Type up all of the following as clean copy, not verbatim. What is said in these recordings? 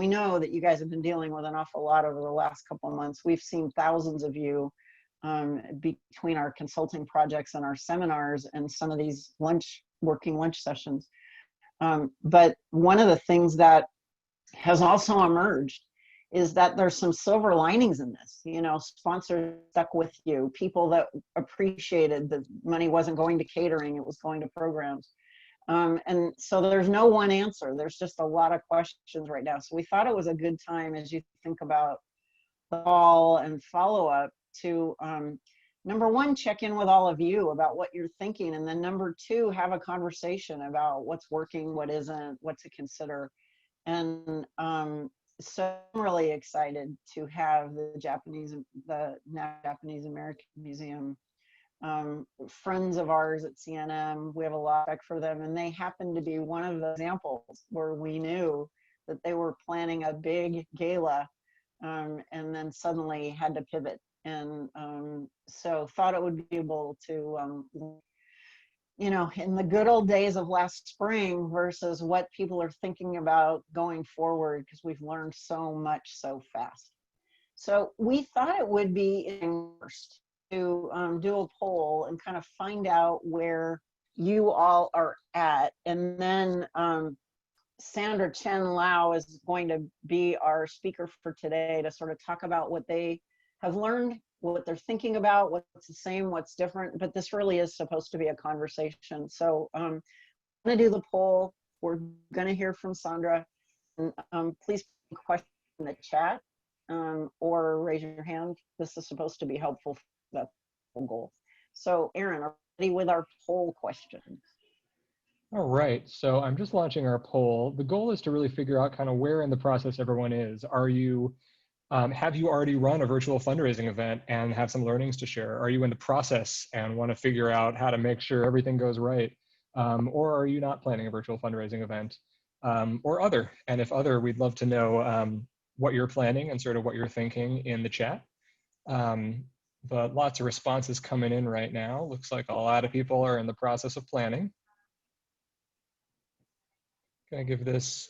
we know that you guys have been dealing with an awful lot over the last couple of months. We've seen thousands of you between our consulting projects and our seminars and some of these working lunch sessions. But one of the things that has also emerged is that there's some silver linings in this. You know, sponsors stuck with you, people that appreciated that money wasn't going to catering, it was going to programs. And so there's no one answer. There's just a lot of questions right now. So we thought it was a good time, as you think about the call and follow up, to number one, check in with all of you about what you're thinking. And then number two, have a conversation about what's working, what isn't, what to consider. And so I'm really excited to have the now Japanese American Museum friends of ours at CNM. We have a lot of respect for them, and they happen to be one of the examples where we knew that they were planning a big gala and then suddenly had to pivot. And so thought it would be able to, you know, in the good old days of last spring versus what people are thinking about going forward, because we've learned so much so fast. So we thought it would be first to do a poll and kind of find out where you all are at. And then Sandra Chen Lau is going to be our speaker for today to sort of talk about what they have learned, what they're thinking about, what's the same, what's different. But this really is supposed to be a conversation. So I'm going to do the poll. We're going to hear from Sandra. And, please put a question in the chat or raise your hand. This is supposed to be helpful for that goal. So Aaron, are we ready with our poll question? All right, so I'm just launching our poll. The goal is to really figure out kind of where in the process everyone is. Are you have you already run a virtual fundraising event and have some learnings to share? Are you in the process and want to figure out how to make sure everything goes right? Or are you not planning a virtual fundraising event? Or other? And if other, we'd love to know what you're planning and sort of what you're thinking in the chat. But lots of responses coming in right now. Looks like a lot of people are in the process of planning. Gonna give this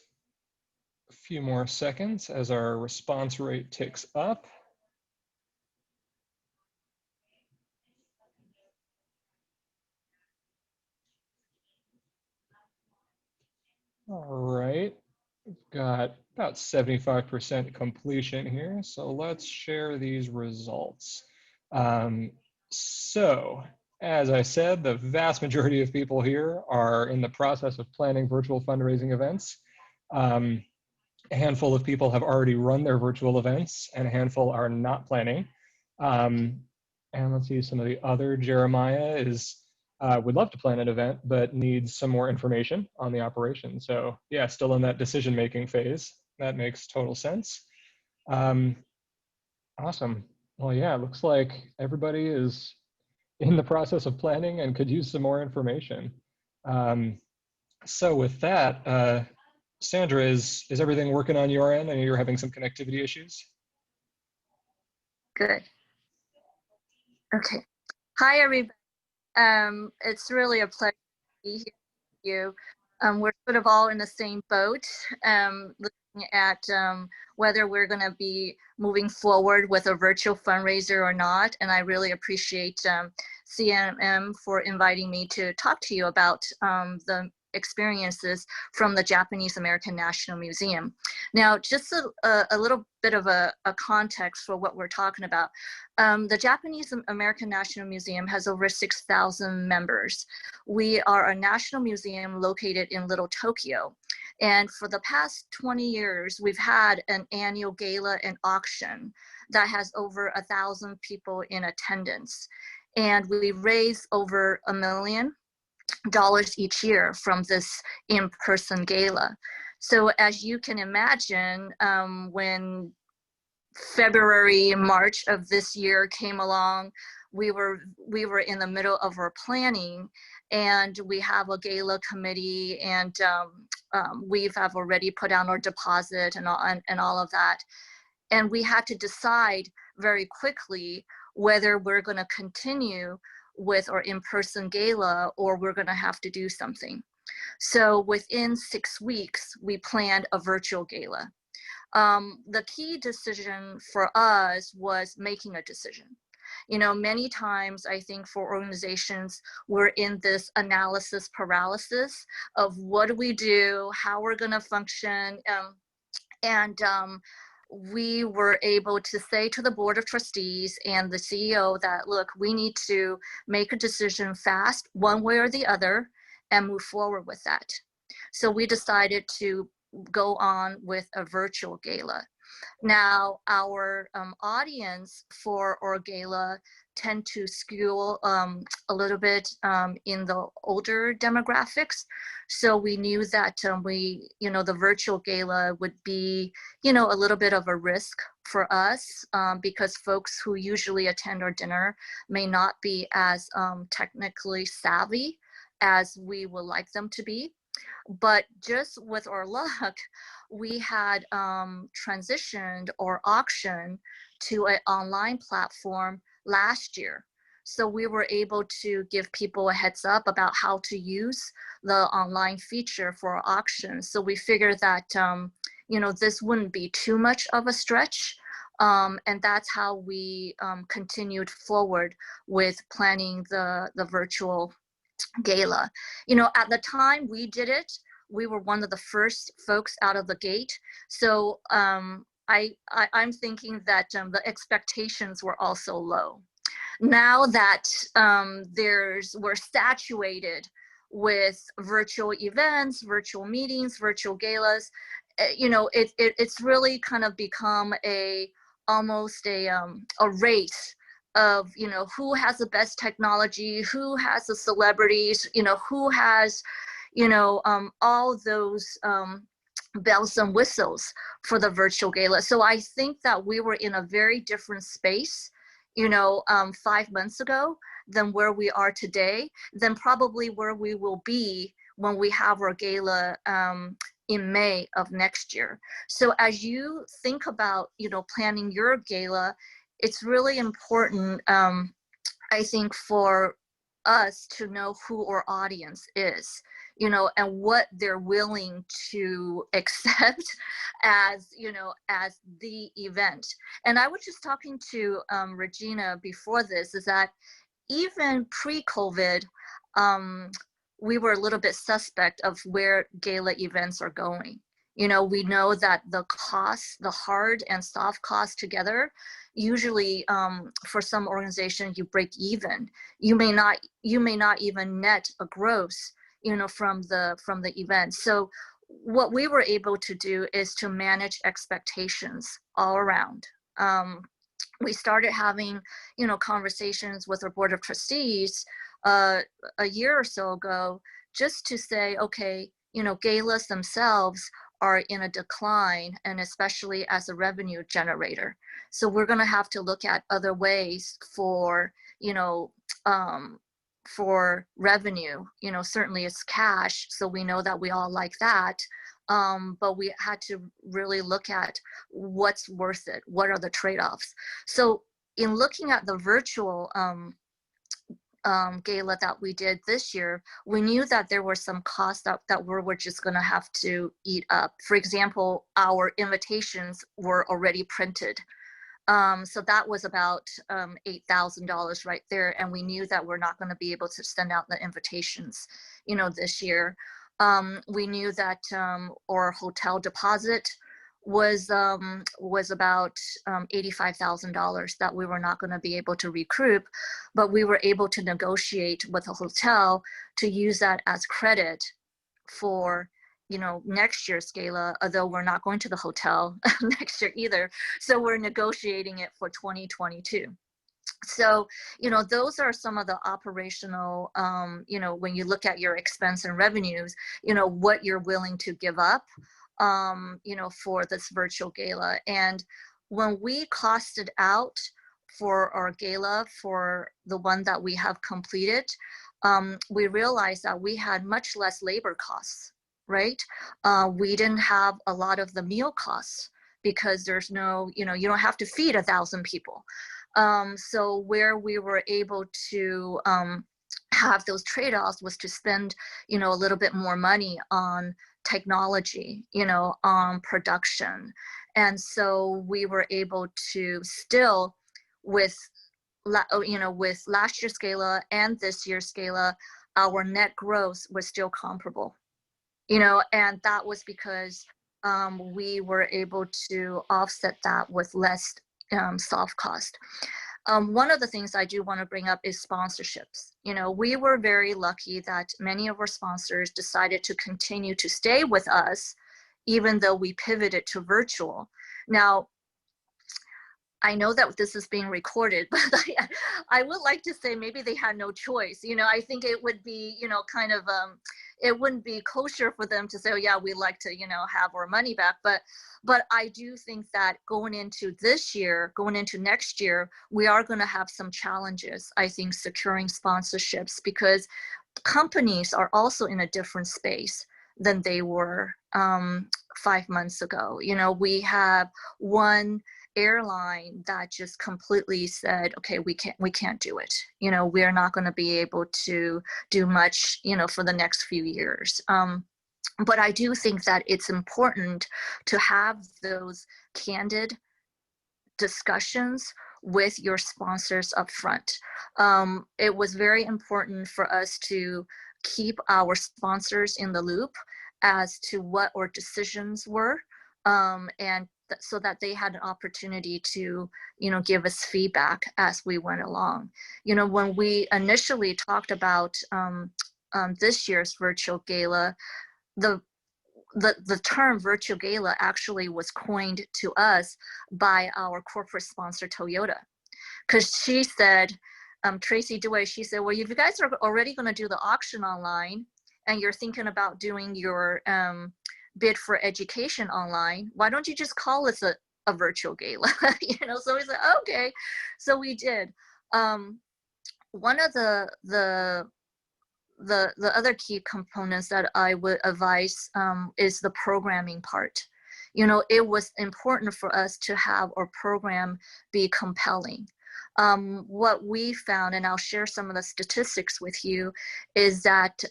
a few more seconds as our response rate ticks up. All right, we've got about 75% completion here. So let's share these results. So as I said, the vast majority of people here are in the process of planning virtual fundraising events. A handful of people have already run their virtual events and a handful are not planning. And let's see, some of the other, Jeremiah would love to plan an event, but needs some more information on the operation. So yeah, still in that decision-making phase. That makes total sense. Awesome. Well, yeah, it looks like everybody is in the process of planning and could use some more information. So with that, Sandra, is everything working on your end? I know you're having some connectivity issues. Good. Okay. Hi, everybody. It's really a pleasure to be here with you. We're sort of all in the same boat, looking at whether we're going to be moving forward with a virtual fundraiser or not. And I really appreciate CNM for inviting me to talk to you about the experiences from the Japanese American National Museum. Now, just a little bit of a context for what we're talking about. The Japanese American National Museum has over 6,000 members. We are a national museum located in Little Tokyo. And for the past 20 years, we've had an annual gala and auction that has over 1,000 people in attendance. And we raise over $1 million each year from this in-person gala. So as you can imagine, when February, March of this year came along, we were in the middle of our planning, and we have a gala committee, and we have already put down our deposit and all of that. And we had to decide very quickly whether we're going to continue with our in-person gala or we're going to have to do something. So within 6 weeks, we planned a virtual gala. The key decision for us was making a decision. You know, many times I think for organizations, we're in this analysis paralysis of what do we do, how we're going to function. And we were able to say to the board of trustees and the CEO that, look, we need to make a decision fast, one way or the other, and move forward with that. So we decided to go on with a virtual gala. Now, our audience for our gala tend to skew a little bit in the older demographics. So we knew that the virtual gala would be, a little bit of a risk for us because folks who usually attend our dinner may not be as technically savvy as we would like them to be. But just with our luck, we had transitioned our auction to an online platform last year. So we were able to give people a heads up about how to use the online feature for our auction. So we figured that, this wouldn't be too much of a stretch. And that's how we continued forward with planning the virtual gala. At the time we did it, we were one of the first folks out of the gate. So I'm thinking that the expectations were also low. Now that we're saturated with virtual events, virtual meetings, virtual galas, it's really kind of become almost a race of who has the best technology, who has the celebrities, who has all those bells and whistles for the virtual gala. So I think that we were in a very different space 5 months ago than where we are today, than probably where we will be when we have our gala in May of next year. So as you think about planning your gala, it's really important, I think, for us to know who our audience is, and what they're willing to accept as the event. And I was just talking to Regina before this, is that even pre-COVID, we were a little bit suspect of where gala events are going. We know that the costs, the hard and soft costs together, usually for some organizations you break even. You may not even net a gross, from the event. So what we were able to do is to manage expectations all around. We started having, conversations with our board of trustees a year or so ago, just to say, okay, galas themselves are in a decline, and especially as a revenue generator. So we're going to have to look at other ways for, for revenue. Certainly it's cash, so we know that we all like that. But we had to really look at what's worth it. What are the trade-offs? So in looking at the virtual gala that we did this year, we knew that there were some costs that we're just going to have to eat up. For example, our invitations were already printed. So that was about $8,000 right there. And we knew that we're not going to be able to send out the invitations, this year. We knew that our hotel deposit was about $85,000 that we were not going to be able to recoup, but we were able to negotiate with a hotel to use that as credit for next year's gala, although we're not going to the hotel next year either. So we're negotiating it for 2022. So, those are some of the operational, when you look at your expense and revenues, what you're willing to give up, for this virtual gala. And when we costed out for our gala, for the one that we have completed, we realized that we had much less labor costs, right? We didn't have a lot of the meal costs because there's no, you don't have to feed 1,000 people. So where we were able to have those trade-offs was to spend, a little bit more money on technology, on production. And so we were able to still, with with last year's gala and this year's gala, our net growth was still comparable, and that was because we were able to offset that with less soft cost. One of the things I do want to bring up is sponsorships. We were very lucky that many of our sponsors decided to continue to stay with us, even though we pivoted to virtual. Now, I know that this is being recorded, but I would like to say maybe they had no choice. I think it would be, kind of, it wouldn't be kosher for them to say, oh yeah, we like to, have our money back. But I do think that going into this year, going into next year, we are going to have some challenges, I think, securing sponsorships, because companies are also in a different space than they were 5 months ago. We have one airline that just completely said, okay, we can't do it. We're not going to be able to do much, for the next few years. But I do think that it's important to have those candid discussions with your sponsors up front. It was very important for us to keep our sponsors in the loop as to what our decisions were, and so that they had an opportunity to, give us feedback as we went along. When we initially talked about this year's virtual gala, the term virtual gala actually was coined to us by our corporate sponsor, Toyota, because she said, Tracy Dewey, she said, well, if you guys are already going to do the auction online and you're thinking about doing your bid for education online, why don't you just call us a virtual gala? So we said, okay. So we did. One of the other key components that I would advise is the programming part. It was important for us to have our program be compelling. What we found, and I'll share some of the statistics with you, is that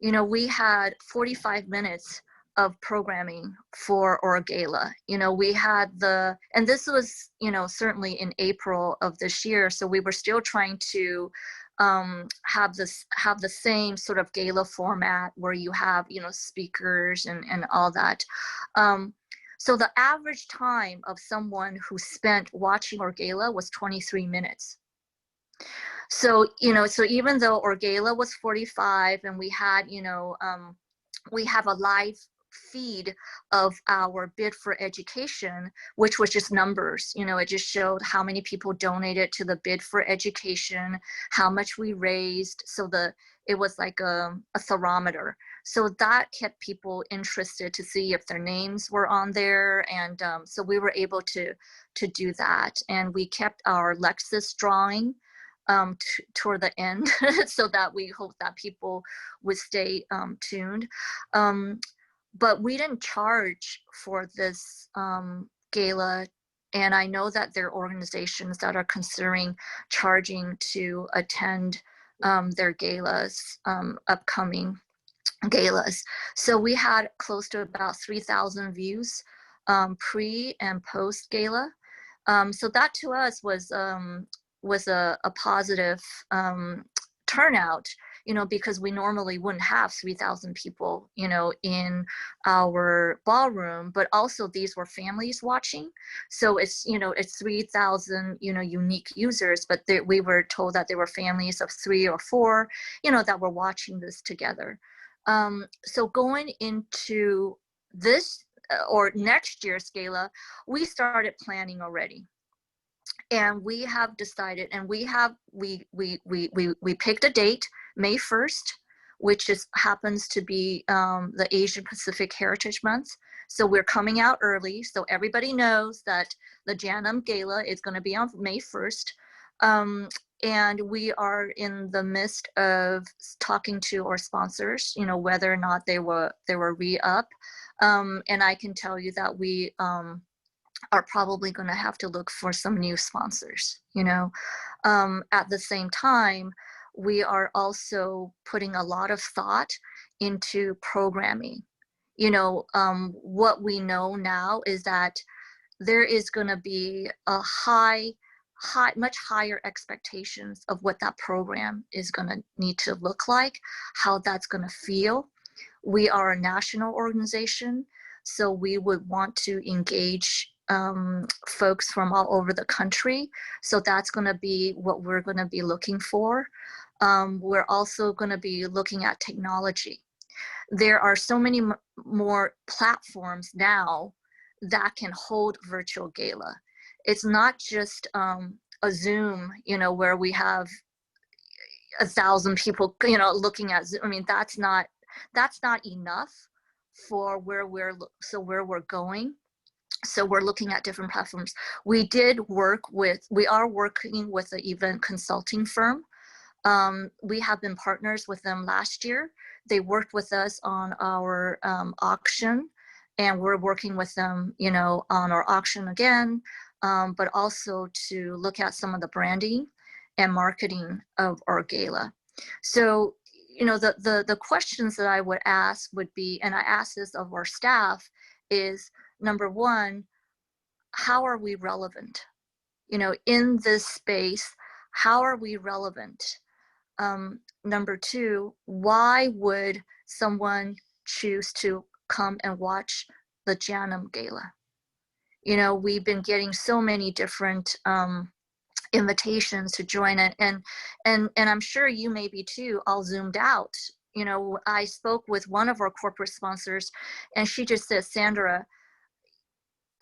we had 45 minutes of programming for our gala. We had and this was, certainly in April of this year. So we were still trying to have the same sort of gala format where you have, speakers and all that. So the average time of someone who spent watching our gala was 23 minutes. So, so even though our gala was 45 and we had, we have a live feed of our bid for education, which was just numbers. It just showed how many people donated to the bid for education, how much we raised. So it was like a thermometer. So that kept people interested to see if their names were on there. And so we were able to do that. And we kept our Lexus drawing toward the end so that we hope that people would stay tuned. But we didn't charge for this gala. And I know that there are organizations that are considering charging to attend their galas, upcoming galas. So we had close to about 3,000 views pre and post gala. So that to us was a positive turnout, because we normally wouldn't have 3,000 people, in our ballroom, but also these were families watching. So it's, it's 3,000, unique users, but we were told that there were families of 3 or 4, that were watching this together. So going into this or next year's gala, we started planning already. And we have decided, and we picked a date, May 1st, which happens to be the Asian Pacific Heritage Month. So we're coming out early, so everybody knows that the Janum Gala is going to be on May 1st. And we are in the midst of talking to our sponsors, whether or not they were re-up. And I can tell you that we are probably going to have to look for some new sponsors. At the same time, we are also putting a lot of thought into programming. what we know now is that there is going to be a much higher expectations of what that program is going to need to look like, how that's going to feel. We are a national organization, so we would want to engage folks from all over the country. So that's going to be what we're going to be looking for. We're also going to be looking at technology. There are so many more platforms now that can hold virtual gala. It's not just a Zoom, where we have 1,000 people, looking at Zoom. I mean, that's not enough for where we're going. So we're looking at different platforms. We are working with an event consulting firm. We have been partners with them last year. They worked with us on our auction, and we're working with them, on our auction again, but also to look at some of the branding and marketing of our gala. So, the questions that I would ask would be, and I ask this of our staff, is number one, how are we relevant? In this space, how are we relevant? Number two, why would someone choose to come and watch the Janum Gala? We've been getting so many different invitations to join it, and I'm sure you may be too, all zoomed out. I spoke with one of our corporate sponsors, and she just said, Sandra,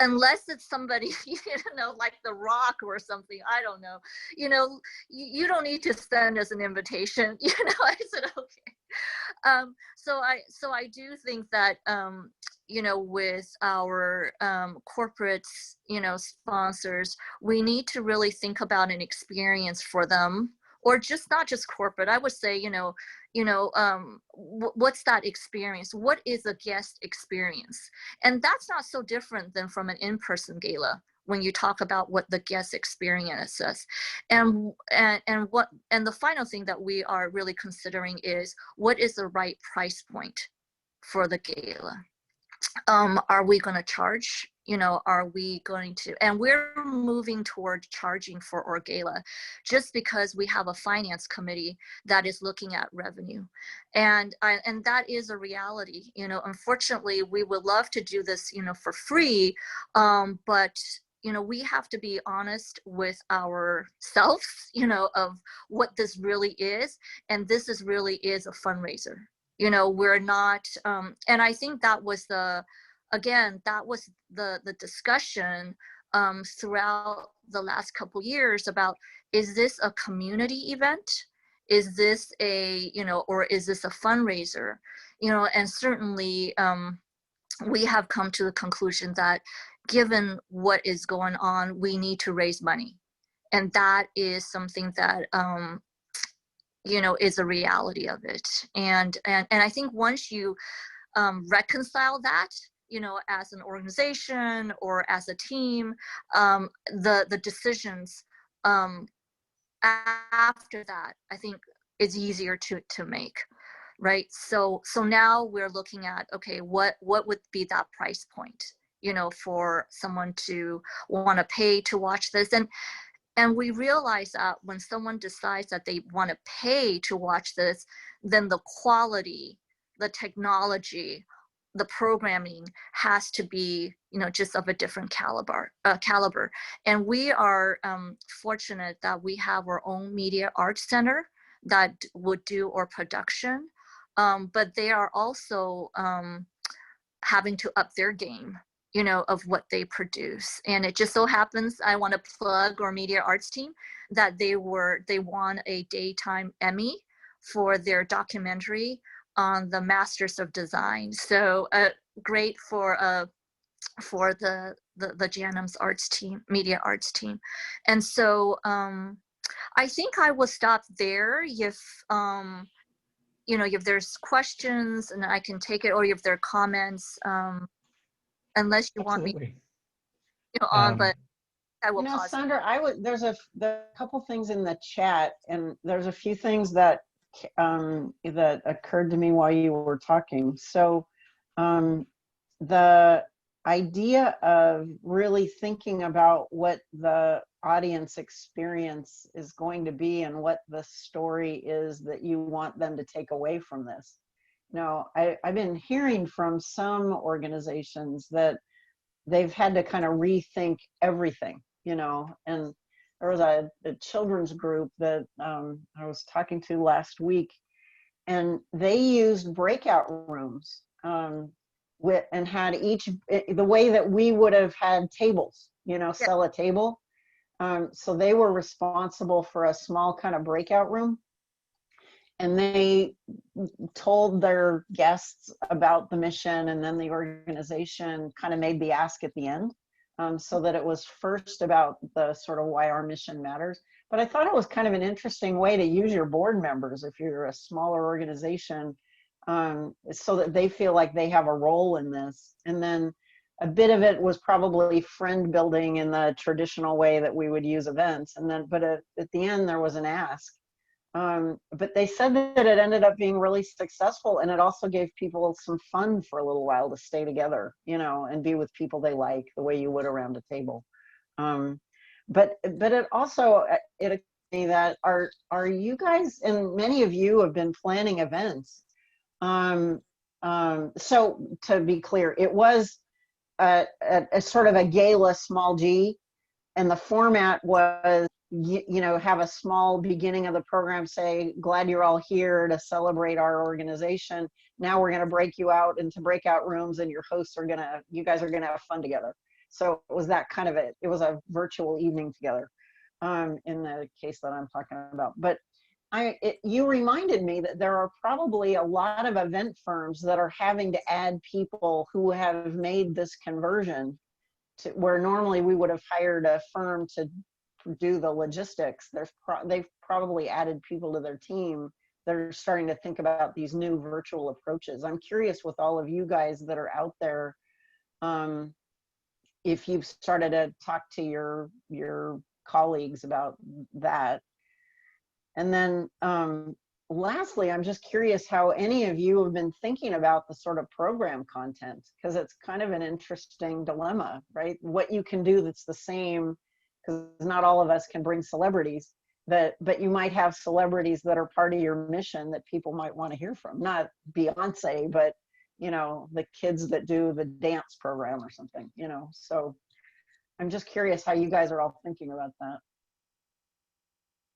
unless it's somebody, like The Rock or something, I don't know, you don't need to send us an invitation. I said, okay. So I do think that, with our corporate, sponsors, we need to really think about an experience for them, or just not just corporate. I would say, what's that experience? What is a guest experience? And that's not so different than from an in-person gala when you talk about what the guest experience is. And the final thing that we are really considering is, what is the right price point for the gala? Are we going to charge? Are we going to, and we're moving toward charging for our gala, just because we have a finance committee that is looking at revenue. And that is a reality. Unfortunately, we would love to do this, for free. But we have to be honest with ourselves, of what this really is. And this really is a fundraiser. We're not, and I think that was the discussion throughout the last couple years about, is this a community event? Is this or is this a fundraiser? And certainly we have come to the conclusion that, given what is going on, we need to raise money. And that is something that, is a reality of it. And I think once you reconcile that, as an organization or as a team, the decisions after that, I think, is easier to make, right? So now we're looking at, okay, what would be that price point, for someone to want to pay to watch this? And we realize that when someone decides that they want to pay to watch this, then the quality, the technology, the programming has to be, just of a different caliber. And we are fortunate that we have our own media arts center that would do our production, but they are also having to up their game, of what they produce. And it just so happens, I want to plug our media arts team, that they won a daytime Emmy for their documentary on the Masters of Design. So great for the Janum's arts team, media arts team. And so I think I will stop there. If if there's questions, and I can take it, or if there are comments, unless you want me on, but I will pause. Sandra, there's a couple things in the chat, and there's a few things that that occurred to me while you were talking. So The idea of really thinking about what the audience experience is going to be and what the story is that you want them to take away from this. Now, I've been hearing from some organizations that they've had to kind of rethink everything, you know, and there was a children's group that I was talking to last week, and they used breakout rooms and had each the way that we would have had tables, you know, Yeah. sell a table. So they were responsible for a small kind of breakout room, and they told their guests about the mission, and then the organization kind of made the ask at the end, so that it was first about the sort of why our mission matters. But I thought it was kind of an interesting way to use your board members if you're a smaller organization, so that they feel like they have a role in this. And then a bit of it was probably friend building in the traditional way that we would use events. And then, but at the end, there was an ask. But they said that it ended up being really successful, and it also gave people some fun for a little while to stay together, you know, and be with people they like the way you would around a table. But it also it occurred to me that are you guys, and many of you have been planning events. So to be clear, it was a sort of a gala, small g, and the format was, you know, have a small beginning of the program, say, glad you're all here to celebrate our organization. Now we're going to break you out into breakout rooms, and your hosts are you guys are going to have fun together. So it was that kind of it was a virtual evening together, in the case that I'm talking about. But you reminded me that there are probably a lot of event firms that are having to add people who have made this conversion to where normally we would have hired a firm to do the logistics. They've probably added people to their team that are starting to think about these new virtual approaches. I'm curious with all of you guys that are out there, if you've started to talk to your colleagues about that. And then lastly, I'm just curious how any of you have been thinking about the sort of program content, because it's kind of an interesting dilemma, right? What you can do that's the same, because not all of us can bring celebrities, but you might have celebrities that are part of your mission that people might want to hear from. Not Beyonce, but, you know, the kids that do the dance program or something, you know. So I'm just curious how you guys are all thinking about that.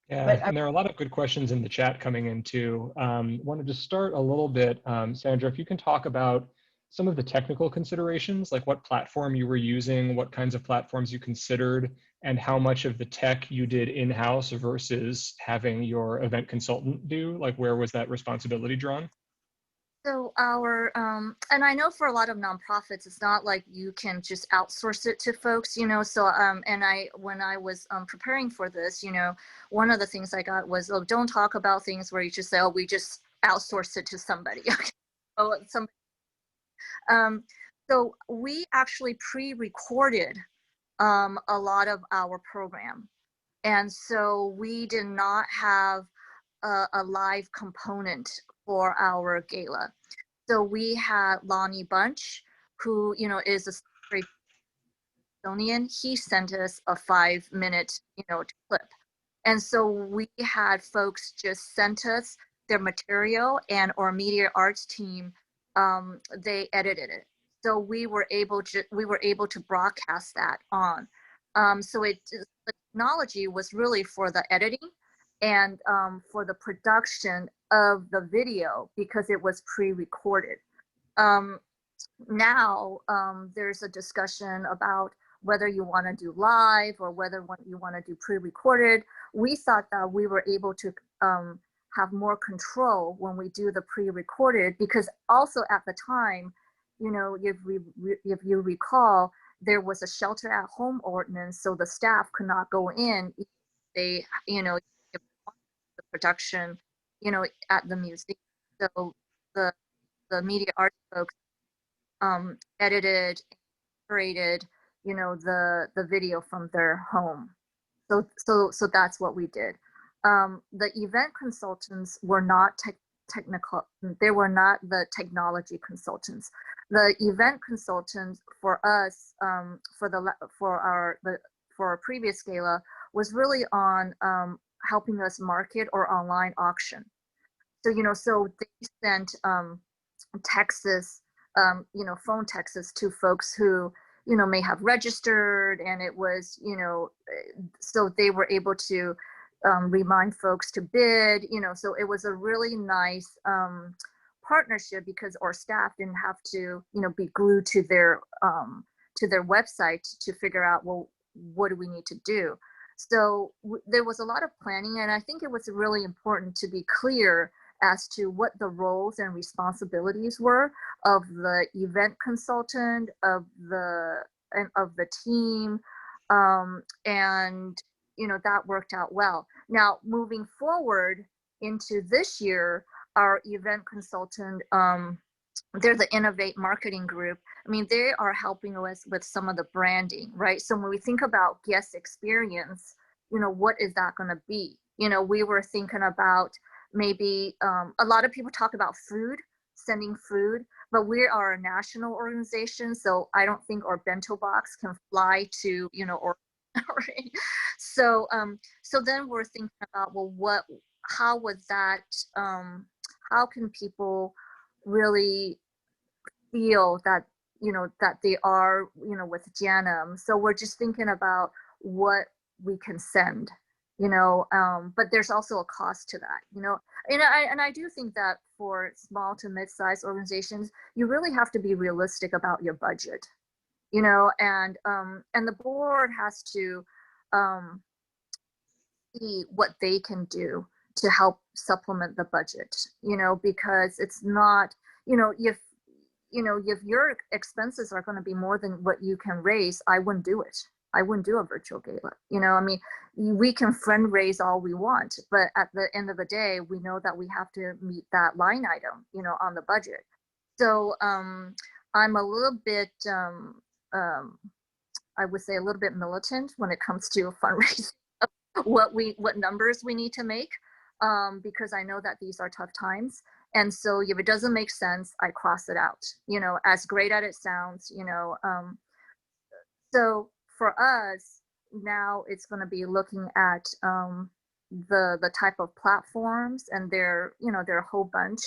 Yeah, But and there are a lot of good questions in the chat coming in too. Wanted to start a little bit, Sandra, if you can talk about some of the technical considerations, like what platform you were using, what kinds of platforms you considered, and how much of the tech you did in-house versus having your event consultant do, like where was that responsibility drawn? So and I know for a lot of nonprofits, it's not like you can just outsource it to folks, you know. So and when I was preparing for this, you know, one of the things I got was, oh, don't talk about things where you just say, oh, we just outsource it to somebody. Okay. Oh, um, so we actually pre-recorded a lot of our program, and so we did not have a live component for our gala. So we had Lonnie Bunch, who, you know, is a great Estonian. He sent us a 5-minute, you know, clip. And so we had folks just sent us their material, and our media arts team, they edited it. So we were able to broadcast that on. So the technology was really for the editing and for the production of the video, because it was pre-recorded. Um, Now there's a discussion about whether you want to do live or whether you want to do pre-recorded. We thought that we were able to have more control when we do the pre-recorded, because also at the time, you know, if you recall, there was a shelter at home ordinance, so the staff could not go in. They, you know, the production, you know, at the museum. So the media arts folks edited, created, you know, the video from their home. So that's what we did. The event consultants were not tech the technology consultants. The event consultants for us, for our previous gala, was really on helping us market or online auction. So so they sent texts, phone texts to folks who may have registered, and it was so they were able to remind folks to bid. So it was a really nice partnership, because our staff didn't have to be glued to their website to figure out, well, what do we need to do. So there was a lot of planning, and I think it was really important to be clear as to what the roles and responsibilities were of the event consultant, of the team, and that worked out well. Now, moving forward into this year, our event consultant, they're the Innovate Marketing Group. I mean, they are helping us with some of the branding, right? So when we think about guest experience, what is that going to be? We were thinking about maybe a lot of people talk about food, sending food, but we are a national organization, so I don't think our bento box can fly to or right. So then we're thinking about, well, how would that how can people really feel that that they are with Janum? So we're just thinking about what we can send, but there's also a cost to that, and I do think that for small to mid-sized organizations, you really have to be realistic about your budget, and the board has to see what they can do to help supplement the budget, because it's not, if your expenses are going to be more than what you can raise, I wouldn't do it. I wouldn't do a virtual gala. I mean, we can fundraise all we want, but at the end of the day, we know that we have to meet that line item, on the budget. So I'm a little bit, I would say a little bit militant when it comes to fundraising, what numbers we need to make, because I know that these are tough times. And so if it doesn't make sense, I cross it out, as great as it sounds, so for us now, it's going to be looking at the type of platforms, and there are a whole bunch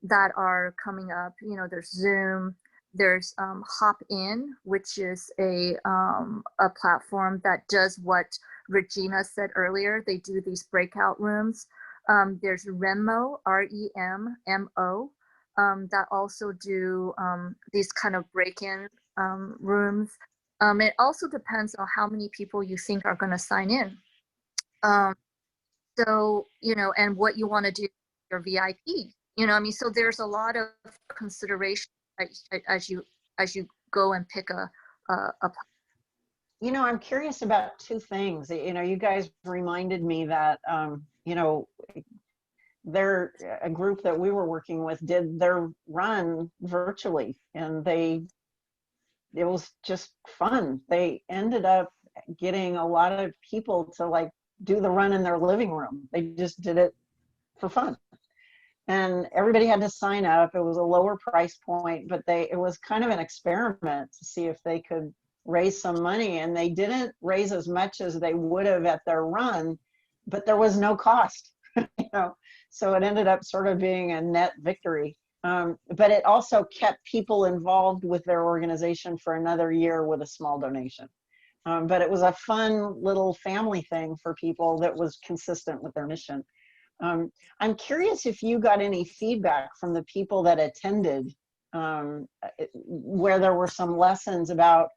that are coming up. There's Zoom, there's Hop-In, which is a platform that does what Regina said earlier. They do these breakout rooms. There's Remo, REMMO, that also do these kind of break-in rooms. It also depends on how many people you think are going to sign in. So, and what you want to do for VIP, I mean, so there's a lot of consideration as you go and pick a I'm curious about two things. You guys reminded me that, they're a group that we were working with did their run virtually, and it was just fun. They ended up getting a lot of people to do the run in their living room. They just did it for fun. And everybody had to sign up. It was a lower price point, but it was kind of an experiment to see if they could raise some money. And they didn't raise as much as they would have at their run, but there was no cost, so it ended up sort of being a net victory. But it also kept people involved with their organization for another year with a small donation. But it was a fun little family thing for people that was consistent with their mission. I'm curious if you got any feedback from the people that attended, where there were some lessons about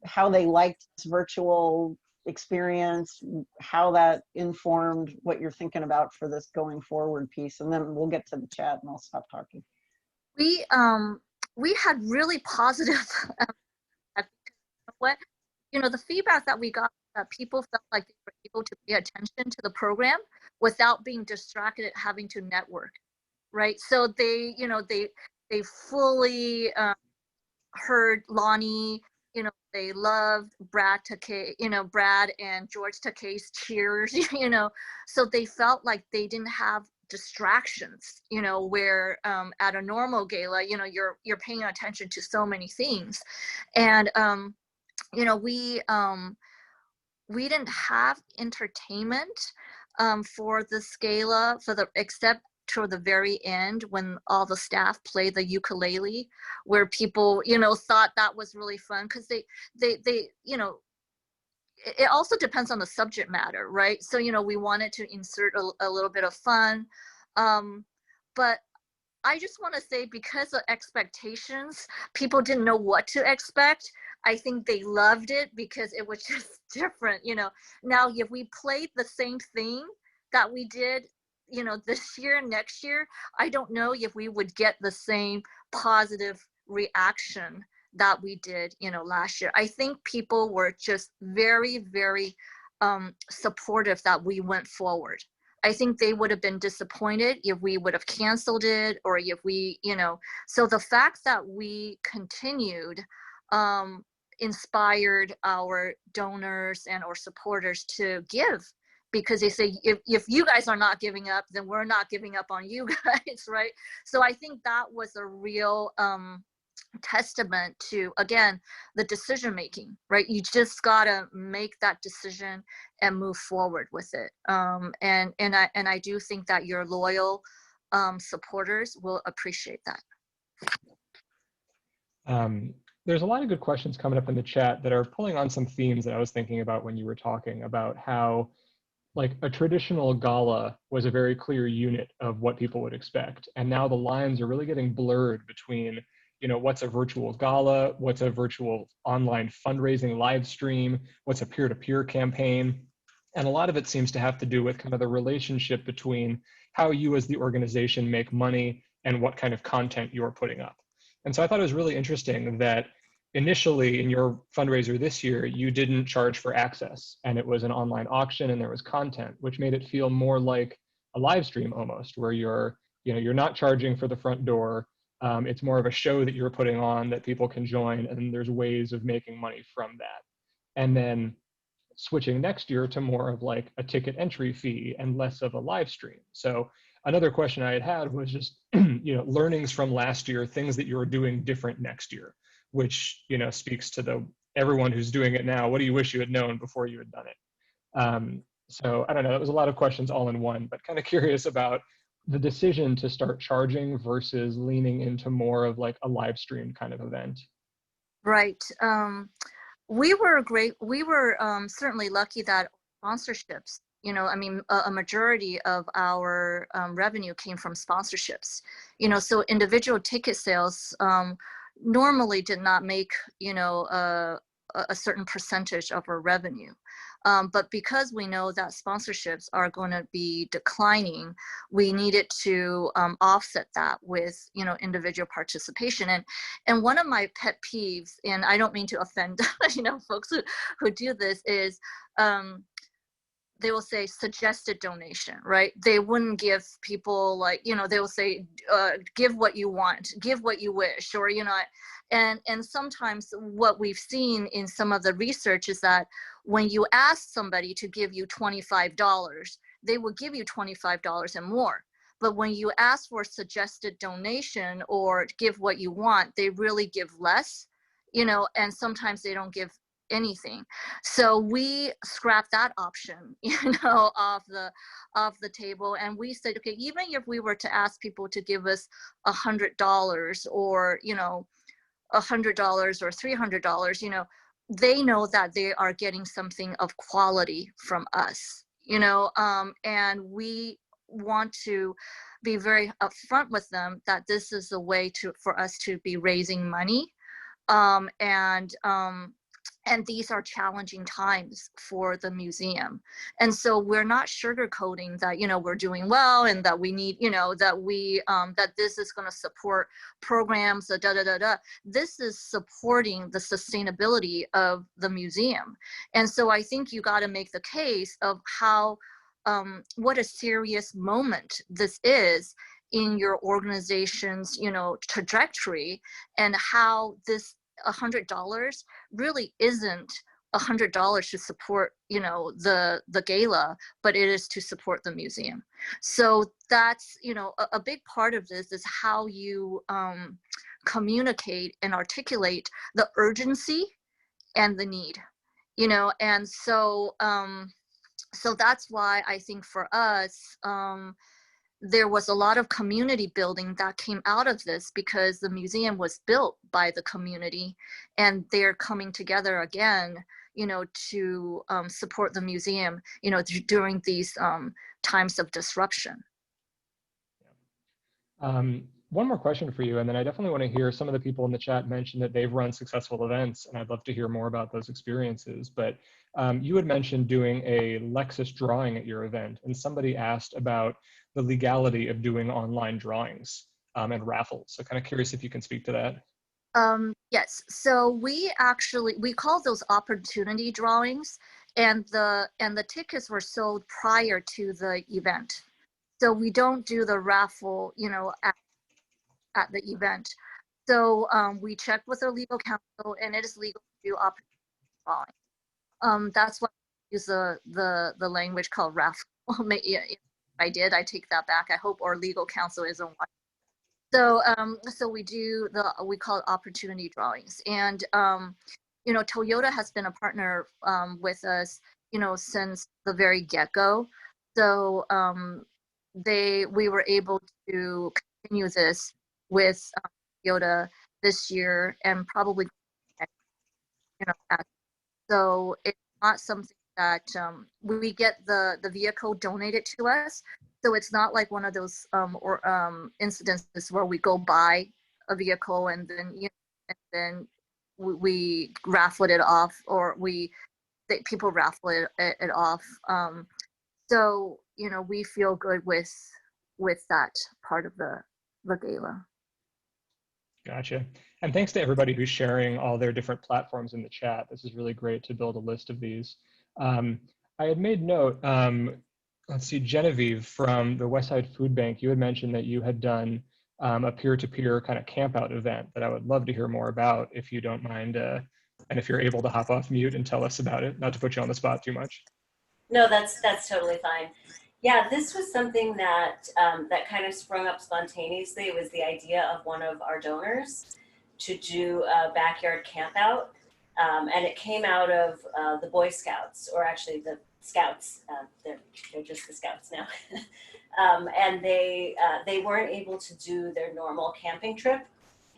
how they liked this virtual experience, how that informed what you're thinking about for this going forward piece, and then we'll get to the chat and I'll stop talking. We had really positive the feedback that we got, that people felt like they were able to pay attention to the program without being distracted having to network, right? So they fully heard Lonnie. They loved Brad and George Takei's cheers. So they felt like they didn't have distractions, you know, where at a normal gala, you know, you're paying attention to so many things. And you know, we didn't have entertainment for this gala except toward the very end when all the staff played the ukulele, where people, you know, thought that was really fun because they you know, it also depends on the subject matter, right? So, you know, we wanted to insert a little bit of fun. But I just want to say, because of expectations, people didn't know what to expect. I think they loved it because it was just different, you know. Now, if we played the same thing that we did, you know, this year, next year, I don't know if we would get the same positive reaction that we did, you know, last year. I think people were just very, very supportive that we went forward. I think they would have been disappointed if we would have canceled it, or if we, you know, so the fact that we continued inspired our donors and our supporters to give, because they say, if you guys are not giving up, then we're not giving up on you guys, right? So I think that was a real testament to, again, the decision making, right? You just gotta make that decision and move forward with it. And I do think that your loyal supporters will appreciate that. There's a lot of good questions coming up in the chat that are pulling on some themes that I was thinking about when you were talking about how, like, a traditional gala was a very clear unit of what people would expect. And now the lines are really getting blurred between, you know, what's a virtual gala, what's a virtual online fundraising live stream, what's a peer-to-peer campaign. And a lot of it seems to have to do with kind of the relationship between how you as the organization make money and what kind of content you're putting up. And so I thought it was really interesting that initially in your fundraiser this year, you didn't charge for access, and it was an online auction and there was content, which made it feel more like a live stream almost, where you're, you know, you're not charging for the front door. It's more of a show that you're putting on that people can join, and there's ways of making money from that. And then switching next year to more of like a ticket entry fee and less of a live stream. So another question I had was just, you know, learnings from last year, things that you're doing different next year, which, you know, speaks to the everyone who's doing it now. What do you wish you had known before you had done it? So I don't know, that was a lot of questions all in one, but kind of curious about the decision to start charging versus leaning into more of like a live stream kind of event. Right. We were certainly lucky that sponsorships, you know, I mean, a majority of our revenue came from sponsorships, you know, so individual ticket sales normally did not make, you know, a certain percentage of our revenue. But because we know that sponsorships are going to be declining, we needed to offset that with, you know, individual participation. And one of my pet peeves, and I don't mean to offend, you know, folks who do this, is they will say suggested donation, right? They wouldn't give people, like, you know, they will say, give what you want, give what you wish, or, you know, and sometimes what we've seen in some of the research is that when you ask somebody to give you $25, they will give you $25 and more. But when you ask for suggested donation or give what you want, they really give less, you know, and sometimes they don't give anything. So we scrapped that option, you know, off the table, and we said, okay, even if we were to ask people to give us $100 or, you know, $100 or $300, you know, they know that they are getting something of quality from us, you know, and we want to be very upfront with them that this is a way for us to be raising money, and these are challenging times for the museum. And so we're not sugarcoating that, you know, we're doing well and that we need, you know, that we, that this is going to support programs, This is supporting the sustainability of the museum. And so I think you got to make the case of how, what a serious moment this is in your organization's, you know, trajectory, and how this $100 really isn't $100 to support, you know, the gala, but it is to support the museum. So that's, you know, a big part of this is how you communicate and articulate the urgency and the need, you know. And so so that's why I think for us, there was a lot of community building that came out of this, because the museum was built by the community, and they're coming together again, you know, to support the museum, you know, during these times of disruption. One more question for you, and then I definitely want to hear some of the people in the chat mention that they've run successful events, and I'd love to hear more about those experiences. But you had mentioned doing a Lexus drawing at your event, and somebody asked about the legality of doing online drawings and raffles. So kind of curious if you can speak to that. Yes, so we call those opportunity drawings, and the tickets were sold prior to the event. So we don't do the raffle, you know, at the event. So we checked with our legal counsel, and it is legal to do opportunity drawing. That's why we use the language called raffle. If I did, I take that back. I hope our legal counsel isn't watching. So so we call it opportunity drawings. And you know, Toyota has been a partner with us, you know, since the very get-go. So we were able to continue this with Toyota this year, and probably next, you know. So it's not something that we get the vehicle donated to us. So it's not like one of those incidences where we go buy a vehicle and then, you know, and then we raffle it off, or people raffle it off. So, you know, we feel good with that part of the gala. Gotcha. And thanks to everybody who's sharing all their different platforms in the chat. This is really great to build a list of these. I had made note, let's see, Genevieve from the Westside Food Bank, you had mentioned that you had done a peer-to-peer kind of campout event that I would love to hear more about, if you don't mind, and if you're able to hop off mute and tell us about it, not to put you on the spot too much. No, that's totally fine. Yeah, this was something that that kind of sprung up spontaneously. It was the idea of one of our donors to do a backyard campout, and it came out of the Boy Scouts, or actually the Scouts. They're just the Scouts now, and they weren't able to do their normal camping trip,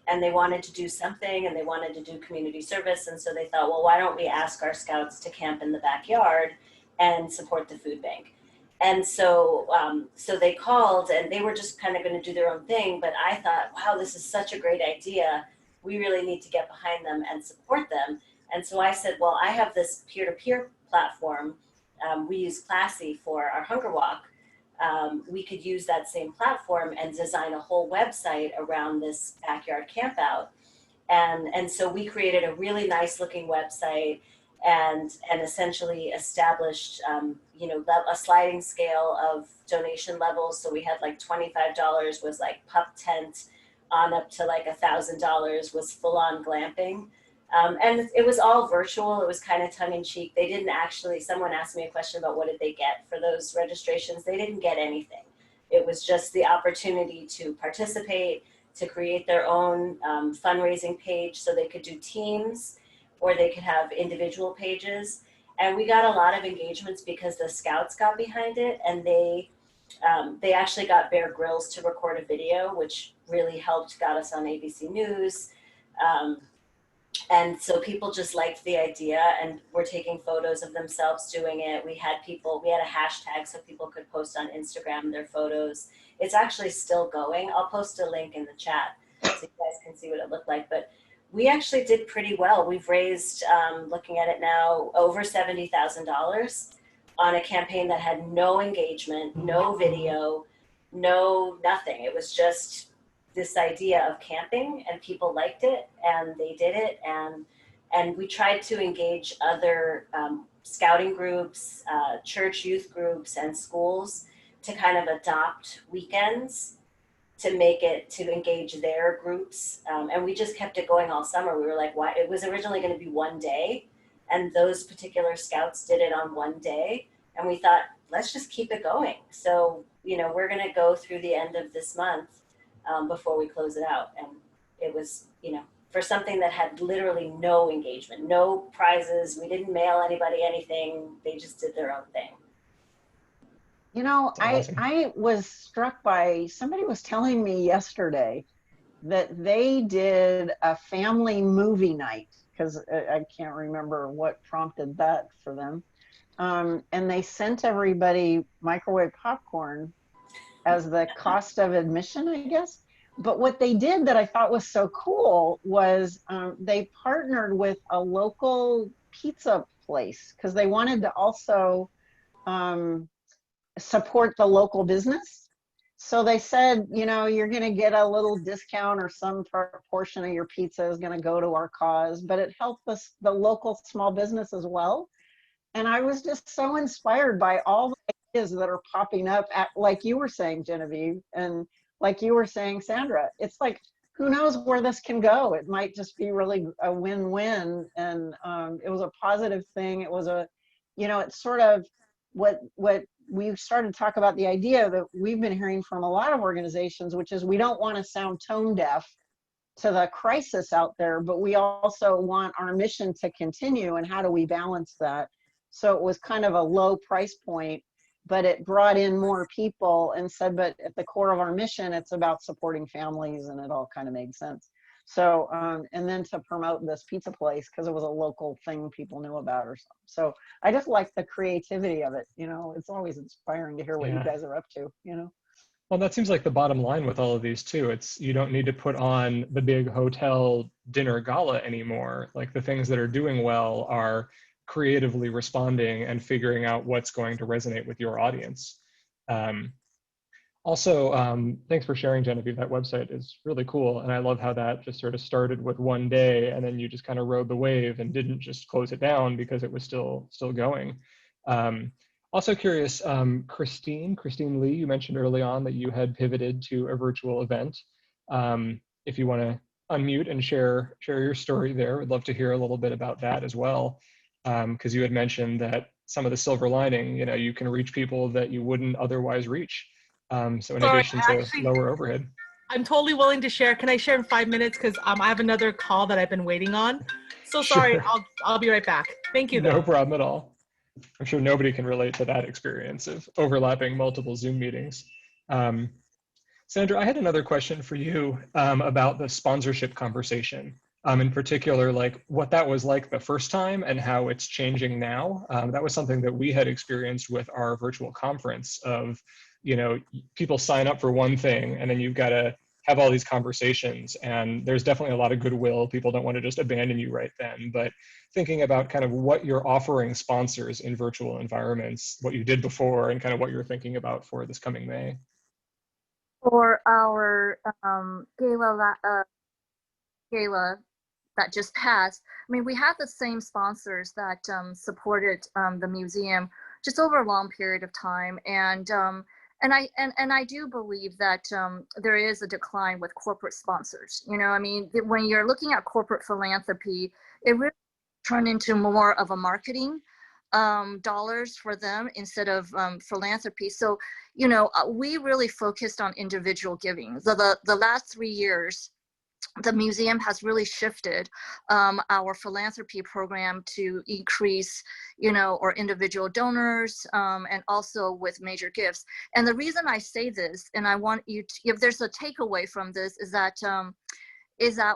and they wanted to do something, and they wanted to do community service, and so they thought, well, why don't we ask our Scouts to camp in the backyard and support the food bank? And so, so they called, and they were just kind of going to do their own thing. But I thought, wow, this is such a great idea. We really need to get behind them and support them. And so I said, well, I have this peer-to-peer platform. We use Classy for our Hunger Walk. We could use that same platform and design a whole website around this backyard campout. And so we created a really nice looking website, and essentially established, you know, a sliding scale of donation levels. So we had like $25 was like pup tent, on up to like $1,000 was full on glamping. And it was all virtual. It was kind of tongue in cheek. They didn't actually, someone asked me a question about what did they get for those registrations. They didn't get anything. It was just the opportunity to participate, to create their own fundraising page, so they could do teams, or they could have individual pages. And we got a lot of engagements because the Scouts got behind it, and they actually got Bear Grylls to record a video, which really helped, got us on ABC News. And so people just liked the idea and were taking photos of themselves doing it. We had a hashtag so people could post on Instagram their photos. It's actually still going. I'll post a link in the chat so you guys can see what it looked like. But we actually did pretty well. We've raised, looking at it now, over $70,000 on a campaign that had no engagement, no video, no nothing. It was just this idea of camping, and people liked it, and they did it. And we tried to engage other scouting groups, church youth groups, and schools to kind of adopt weekends to make it, to engage their groups. And we just kept it going all summer. We were like, why? It was originally going to be one day, and those particular scouts did it on one day. And we thought, let's just keep it going. So, we're going to go through the end of this month before we close it out. And it was, for something that had literally no engagement, no prizes. We didn't mail anybody anything. They just did their own thing. Awesome. I was struck by, somebody was telling me yesterday that they did a family movie night, because I can't remember what prompted that for them. And they sent everybody microwave popcorn as the cost of admission, I guess. But what they did that I thought was so cool was they partnered with a local pizza place, because they wanted to also support the local business. So they said, you're going to get a little discount, or some portion of your pizza is going to go to our cause, but it helped us, the local small business as well. And I was just so inspired by all the ideas that are popping up, like you were saying, Genevieve, and like you were saying, Sandra. It's like, who knows where this can go? It might just be really a win-win. And it was a positive thing. It was it's sort of what we started to talk about, the idea that we've been hearing from a lot of organizations, which is we don't want to sound tone deaf to the crisis out there, but we also want our mission to continue. And how do we balance that? So it was kind of a low price point, but it brought in more people and said, but at the core of our mission, it's about supporting families, and it all kind of made sense. So, and then to promote this pizza place, because it was a local thing people knew about or something. So I just like the creativity of it. It's always inspiring to hear what you guys are up to, Well, that seems like the bottom line with all of these too. You don't need to put on the big hotel dinner gala anymore. Like, the things that are doing well are creatively responding and figuring out what's going to resonate with your audience. Also, thanks for sharing, Genevieve. That website is really cool. And I love how that just sort of started with one day, and then you just kind of rode the wave and didn't just close it down because it was still going. Also curious, Christine Lee, you mentioned early on that you had pivoted to a virtual event. If you want to unmute and share your story there, we'd love to hear a little bit about that as well. Because you had mentioned that some of the silver lining, you can reach people that you wouldn't otherwise reach. So in addition to lower overhead. I'm totally willing to share. Can I share in 5 minutes? Because I have another call that I've been waiting on. So sorry, Sure. I'll be right back. Thank you, though. No problem at all. I'm sure nobody can relate to that experience of overlapping multiple Zoom meetings. Sandra, I had another question for you about the sponsorship conversation. In particular, like what that was like the first time and how it's changing now. That was something that we had experienced with our virtual conference of, people sign up for one thing and then you've got to have all these conversations, and there's definitely a lot of goodwill. People don't want to just abandon you right then, but thinking about kind of what you're offering sponsors in virtual environments, what you did before, and kind of what you're thinking about for this coming May. For our gala that just passed, I mean, we had the same sponsors that supported the museum just over a long period of time, and I do believe that there is a decline with corporate sponsors. I mean, when you're looking at corporate philanthropy, it really turned into more of a marketing dollars for them instead of philanthropy. So, we really focused on individual giving. So the last 3 years, the museum has really shifted our philanthropy program to increase, our individual donors and also with major gifts. And the reason I say this, and I want you to, if there's a takeaway from this, is that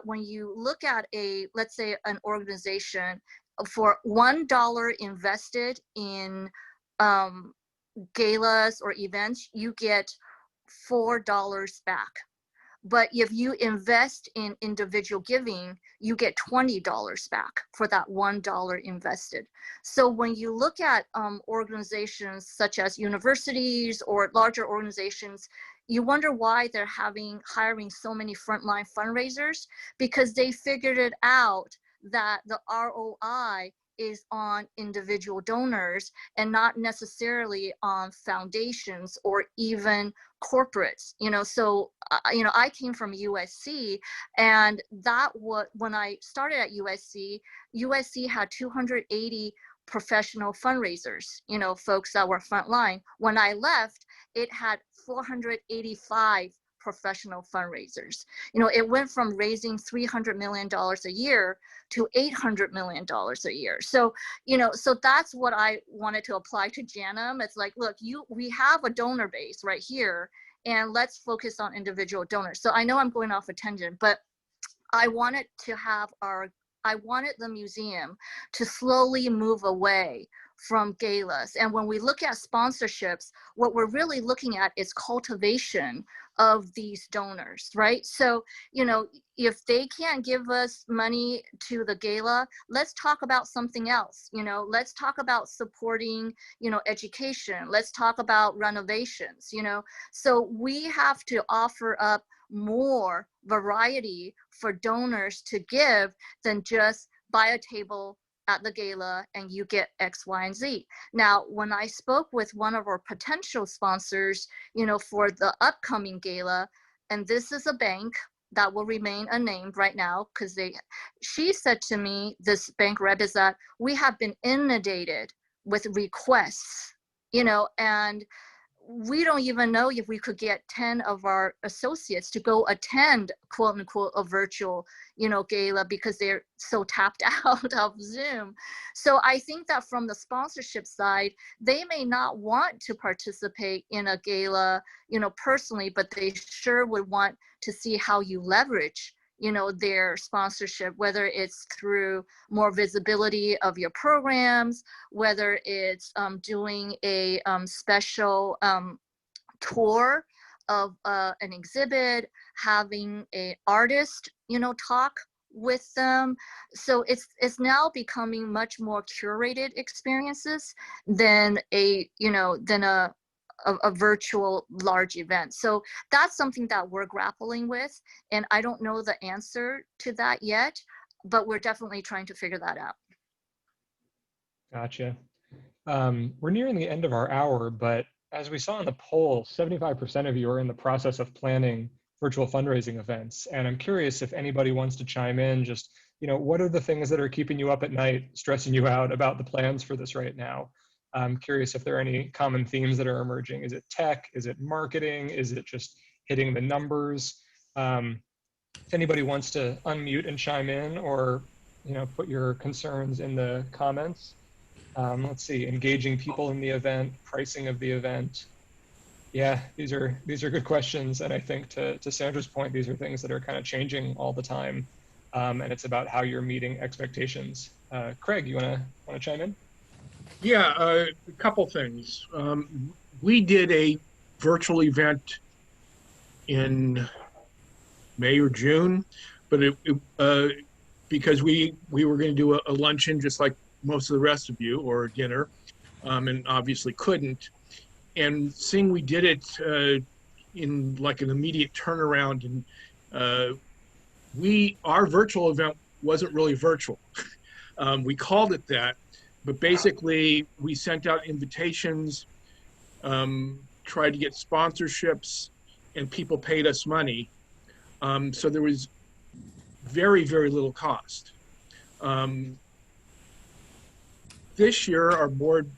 when you look at let's say an organization, for $1 invested in galas or events, you get $4 back. But if you invest in individual giving, you get $20 back for that $1 invested. So when you look at organizations such as universities or larger organizations, you wonder why they're hiring so many frontline fundraisers, because they figured it out that the ROI is on individual donors and not necessarily on foundations or even corporates. So I came from USC, and when I started at USC had 280 professional fundraisers, folks that were frontline. When I left, it had 485 professional fundraisers. It went from raising $300 million a year to $800 million a year. So, so that's what I wanted to apply to JANM. It's like, look, we have a donor base right here, and let's focus on individual donors. So I know I'm going off a tangent, but I wanted the museum to slowly move away from galas. And when we look at sponsorships, what we're really looking at is cultivation of these donors, right? So, if they can't give us money to the gala, let's talk about something else. Let's talk about supporting, education. Let's talk about renovations, So we have to offer up more variety for donors to give than just buy a table at the gala and you get X, Y, and Z. Now, when I spoke with one of our potential sponsors, for the upcoming gala, and this is a bank that will remain unnamed right now, because she said to me, this bank rep, is that we have been inundated with requests, and we don't even know if we could get 10 of our associates to go attend, quote unquote, a virtual, gala, because they're so tapped out of Zoom. So I think that from the sponsorship side, they may not want to participate in a gala, personally, but they sure would want to see how you leverage their sponsorship, whether it's through more visibility of your programs, whether it's doing a special tour of an exhibit, having an artist, talk with them. So it's now becoming much more curated experiences than a virtual large event. So that's something that we're grappling with. And I don't know the answer to that yet, but we're definitely trying to figure that out. Gotcha. We're nearing the end of our hour, but as we saw in the poll, 75% of you are in the process of planning virtual fundraising events. And I'm curious if anybody wants to chime in, just, what are the things that are keeping you up at night, stressing you out about the plans for this right now? I'm curious if there are any common themes that are emerging. Is it tech? Is it marketing? Is it just hitting the numbers? If anybody wants to unmute and chime in, or put your concerns in the comments. Let's see, engaging people in the event, pricing of the event. Yeah, these are good questions, and I think to Sandra's point, these are things that are kind of changing all the time, and it's about how you're meeting expectations. Craig, you want to chime in? Yeah, a couple things. We did a virtual event in May or June, but because we were going to do a luncheon just like most of the rest of you, or a dinner, and obviously couldn't. And seeing we did it in like an immediate turnaround, and our virtual event wasn't really virtual. We called it that. But basically, we sent out invitations, tried to get sponsorships, and people paid us money. So there was very, very little cost. This year, our board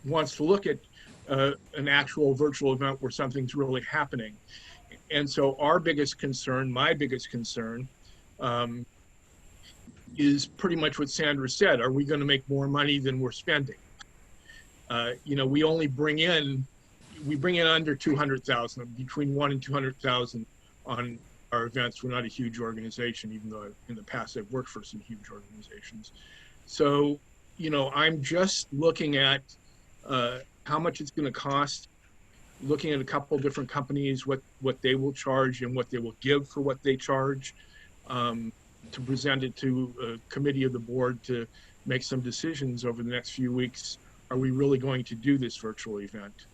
wants to look at an actual virtual event where something's really happening. And so our biggest concern, my biggest concern, is pretty much what Sandra said. Are we going to make more money than we're spending? We only bring in under 200,000, between 1 and 200,000 on our events. We're not a huge organization, even though in the past I've worked for some huge organizations. So, I'm just looking at how much it's going to cost, looking at a couple of different companies, what they will charge and what they will give for what they charge, to present it to a committee of the board to make some decisions over the next few weeks. Are we really going to do this virtual event?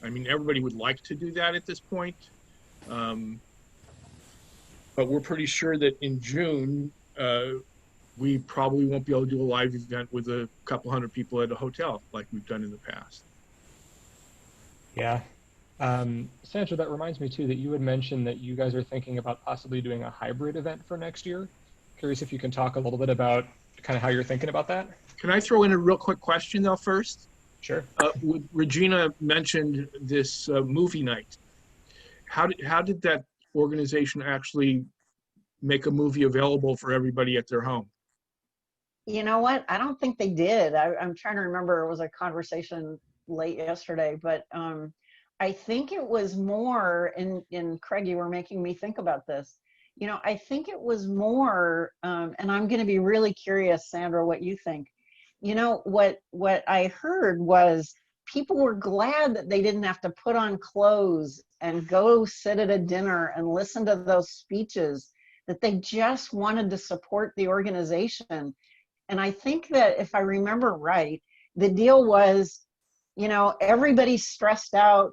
I mean, everybody would like to do that at this point. But we're pretty sure that in June, we probably won't be able to do a live event with a couple hundred people at a hotel like we've done in the past. Yeah. Sandra, that reminds me too that you had mentioned that you guys are thinking about possibly doing a hybrid event for next year. Curious if you can talk a little bit about kind of how you're thinking about that. Can I throw in a real quick question though first? Sure. Regina mentioned this movie night. How did that organization actually make a movie available for everybody at their home? You know what? I don't think they did. I'm trying to remember. It was a conversation late yesterday, but I think it was more, and Craig, you were making me think about this. You know, I think it was more, and I'm going to be really curious, Sandra, what you think. You know, what I heard was people were glad that they didn't have to put on clothes and go sit at a dinner and listen to those speeches, that they just wanted to support the organization. And I think that if I remember right, the deal was, you know, everybody's stressed out.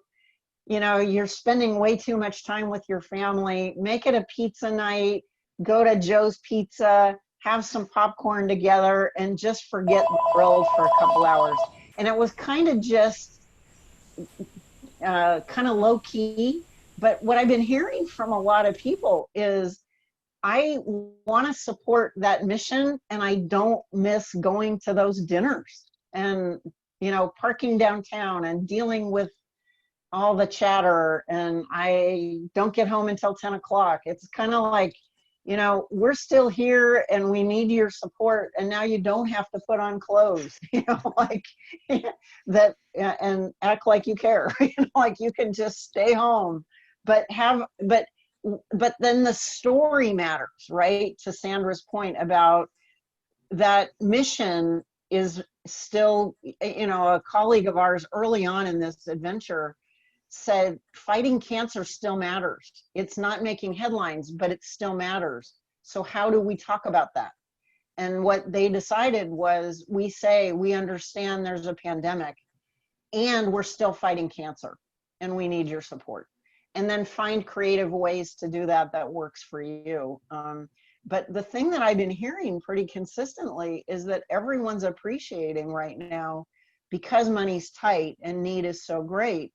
You know, you're spending way too much time with your family. Make it a pizza night, go to Joe's Pizza, have some popcorn together, and just forget the world for a couple hours. And it was kind of just kind of low key. But what I've been hearing from a lot of people is, I want to support that mission, and I don't miss going to those dinners and, you know, parking downtown and dealing with all the chatter, and I don't get home until 10 o'clock. It's kind of like, you know, we're still here and we need your support, and now you don't have to put on clothes, you know, like that, and act like you care, you know, like you can just stay home, but then the story matters, right? To Sandra's point about that mission is still, you know, a colleague of ours early on in this adventure said, fighting cancer still matters. It's not making headlines, but it still matters. So how do we talk about that? And what they decided was, we say, we understand there's a pandemic and we're still fighting cancer and we need your support. And then find creative ways to do that that works for you. But the thing that I've been hearing pretty consistently is that everyone's appreciating right now, because money's tight and need is so great,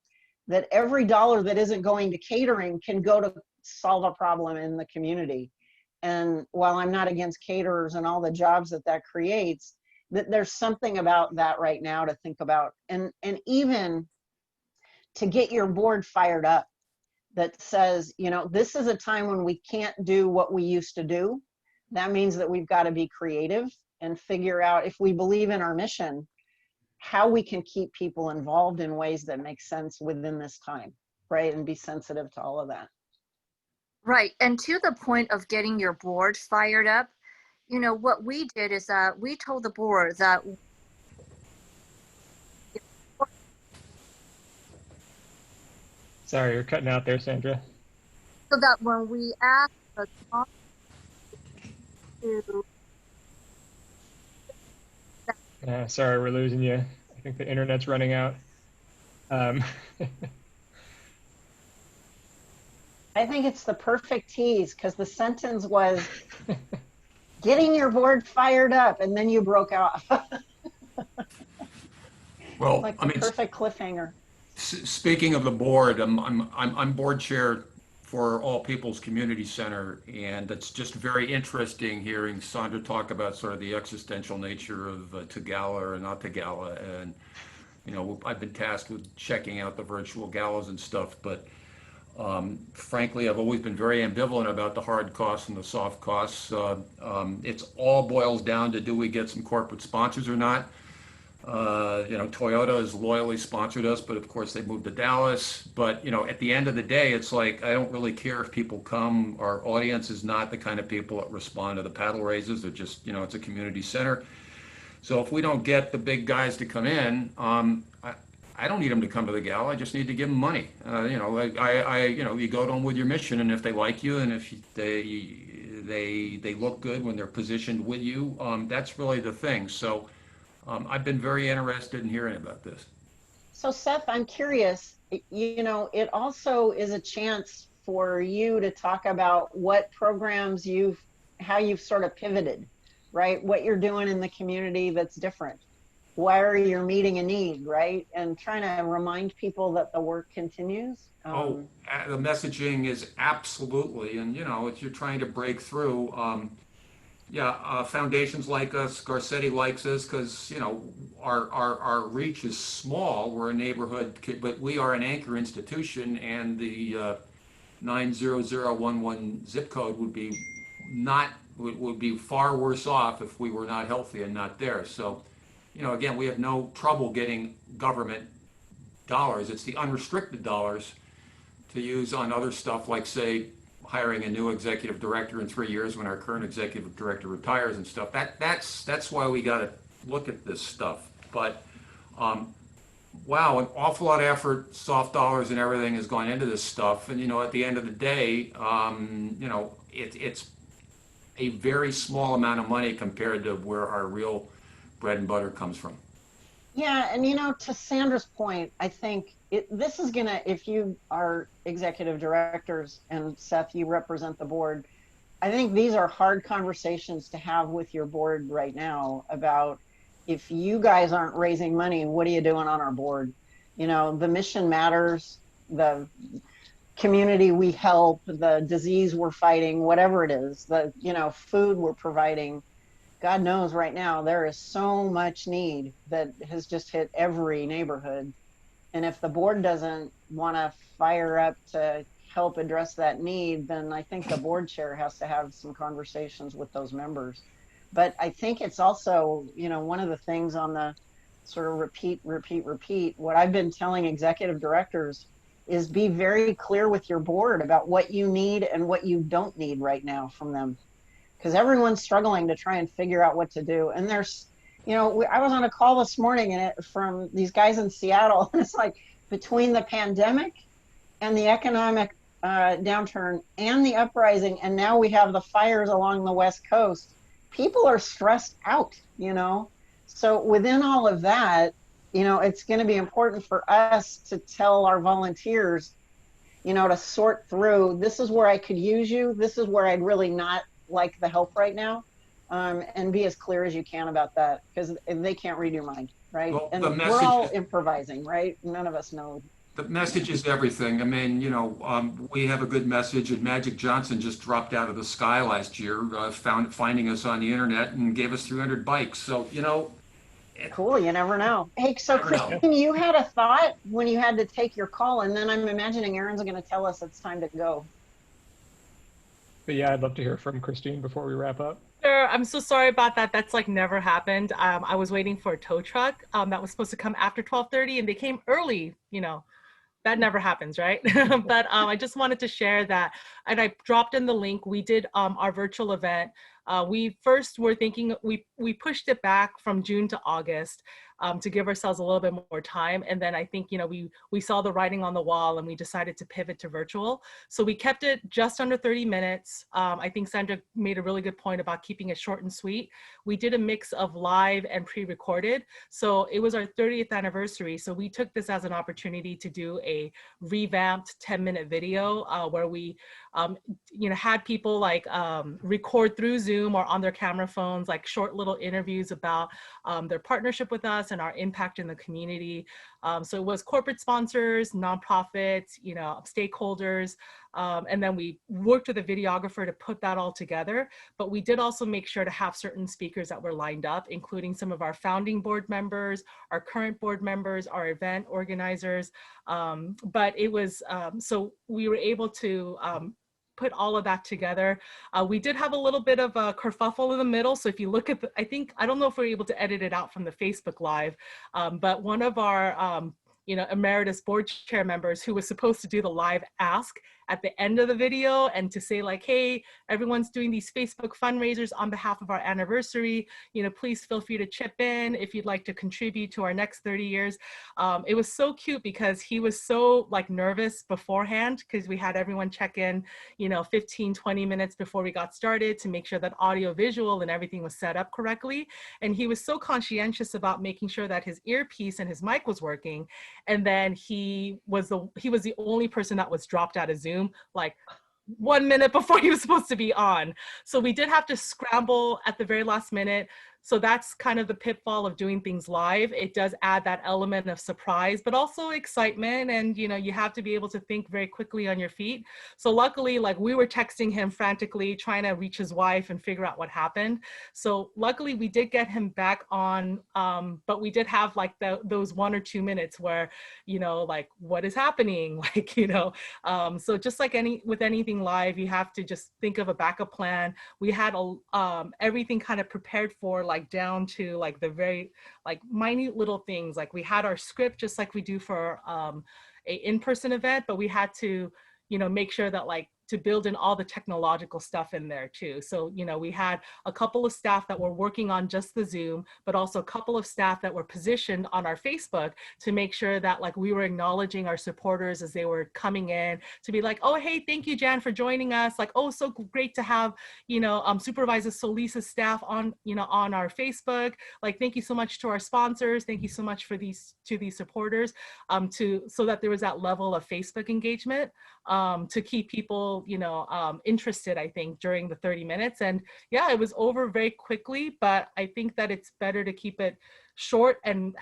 that every dollar that isn't going to catering can go to solve a problem in the community. And while I'm not against caterers and all the jobs that that creates, that there's something about that right now to think about. And even to get your board fired up, that says, you know, this is a time when we can't do what we used to do. That means that we've got to be creative and figure out, if we believe in our mission, how we can keep people involved in ways that make sense within this time, right? And be sensitive to all of that. Right. And to the point of getting your board fired up, you know, what we did is that we told the board that Sorry, you're cutting out there, Sandra. so that when we asked the sponsor to, Sorry, we're losing you. I think the internet's running out. I think it's the perfect tease, because the sentence was getting your board fired up, and then you broke off. Well, Like I the mean, perfect cliffhanger. speaking of the board, I'm board chair for All People's Community Center, and it's just very interesting hearing Sandra talk about sort of the existential nature of to gala or not to gala. And you know, I've been tasked with checking out the virtual galas and stuff, but frankly, I've always been very ambivalent about the hard costs and the soft costs. It's all boils down to, do we get some corporate sponsors or not? You know, Toyota has loyally sponsored us, but of course they moved to Dallas. But, you know, at the end of the day, it's like, I don't really care if people come. Our audience is not the kind of people that respond to the paddle raises. They're just, you know, it's a community center. So if we don't get the big guys to come in, I don't need them to come to the gala. I just need to give them money. You know, you know, you go to them with your mission, and if they like you, and if they look good when they're positioned with you, that's really the thing. So I've been very interested in hearing about this. So Seth, I'm curious, you know, it also is a chance for you to talk about what programs how you've sort of pivoted, right? What you're doing in the community that's different. Where you're meeting a need, right? And trying to remind people that the work continues. The messaging is absolutely, and if you're trying to break through, foundations like us, Garcetti likes us because our reach is small. We're a neighborhood, but we are an anchor institution, and the 90011 zip code would be far worse off if we were not healthy and not there. So, again, we have no trouble getting government dollars. It's the unrestricted dollars to use on other stuff like, say, hiring a new executive director in 3 years when our current executive director retires and stuff. That's why we got to look at this stuff. But wow, an awful lot of effort, soft dollars, and everything has gone into this stuff. And at the end of the day, it's a very small amount of money compared to where our real bread and butter comes from. Yeah, and to Sandra's point, I think this is gonna, if you are executive directors and Seth, you represent the board, I think these are hard conversations to have with your board right now about, if you guys aren't raising money, what are you doing on our board? The mission matters, the community we help, the disease we're fighting, whatever it is, the food we're providing. God knows right now there is so much need that has just hit every neighborhood. And if the board doesn't want to fire up to help address that need, then I think the board chair has to have some conversations with those members. But I think it's also, one of the things on the sort of repeat, what I've been telling executive directors is be very clear with your board about what you need and what you don't need right now from them. Because everyone's struggling to try and figure out what to do. And there's, I was on a call this morning from these guys in Seattle, and it's like, between the pandemic and the economic downturn and the uprising, and now we have the fires along the West Coast, people are stressed out, So within all of that, it's going to be important for us to tell our volunteers, to sort through, this is where I could use you, this is where I'd really not like the help right now, and be as clear as you can about that, because they can't read your mind, right? Well, and we're all improvising, right? None of us know. The message is everything. I mean, we have a good message, and Magic Johnson just dropped out of the sky last year, finding us on the internet and gave us 300 bikes. So, cool. You never know. Hey, so Christine, you had a thought when you had to take your call, and then I'm imagining Aaron's going to tell us it's time to go. But yeah, I'd love to hear from Christine before we wrap up. Sure. I'm so sorry about that. That's like never happened. I was waiting for a tow truck that was supposed to come after 12:30, and they came early. That never happens, right? But I just wanted to share that, and I dropped in the link. We did our virtual event. We first were thinking, we pushed it back from June to August to give ourselves a little bit more time. And then I think, we saw the writing on the wall, and we decided to pivot to virtual. So we kept it just under 30 minutes. I think Sandra made a really good point about keeping it short and sweet. We did a mix of live and pre-recorded. So it was our 30th anniversary. So we took this as an opportunity to do a revamped 10-minute video where we had people like record through Zoom or on their camera phones, like short little interviews about their partnership with us and our impact in the community. So it was corporate sponsors, nonprofits, stakeholders, and then we worked with a videographer to put that all together. But we did also make sure to have certain speakers that were lined up, including some of our founding board members, our current board members, our event organizers. But it was, so we were able to put all of that together. We did have a little bit of a kerfuffle in the middle. So if you look at I don't know if we're able to edit it out from the Facebook Live, but one of our emeritus board chair members who was supposed to do the live ask at the end of the video and to say like, hey, everyone's doing these Facebook fundraisers on behalf of our anniversary, please feel free to chip in if you'd like to contribute to our next 30 years. It was so cute because he was so like nervous beforehand, because we had everyone check in, 15, 20 minutes before we got started to make sure that audio, visual, and everything was set up correctly. And he was so conscientious about making sure that his earpiece and his mic was working. And then he was the only person that was dropped out of Zoom, like 1 minute before he was supposed to be on. So we did have to scramble at the very last minute. So that's kind of the pitfall of doing things live. It does add that element of surprise, but also excitement. And, you know, you have to be able to think very quickly on your feet. So luckily, like, we were texting him frantically, trying to reach his wife and figure out what happened. So luckily we did get him back on, but we did have like those 1 or 2 minutes where, you know, like, what is happening? Like, you know, so just like with anything live, you have to just think of a backup plan. We had everything kind of prepared for, like, down to like the very like minute little things. Like, we had our script just like we do for a in-person event, but we had to, you know, make sure that, like, to build in all the technological stuff in there too. So, you know, we had a couple of staff that were working on just the Zoom, but also a couple of staff that were positioned on our Facebook to make sure that, like, we were acknowledging our supporters as they were coming in, to be like, oh, hey, thank you, Jan, for joining us. Like, oh, so great to have, you know, Supervisor Solisa's staff on, you know, on our Facebook. Like, thank you so much to our sponsors. Thank you so much for these supporters, so that there was that level of Facebook engagement, to keep people, you know, interested, I think, during the 30 minutes. And yeah, it was over very quickly, but I think that it's better to keep it short. And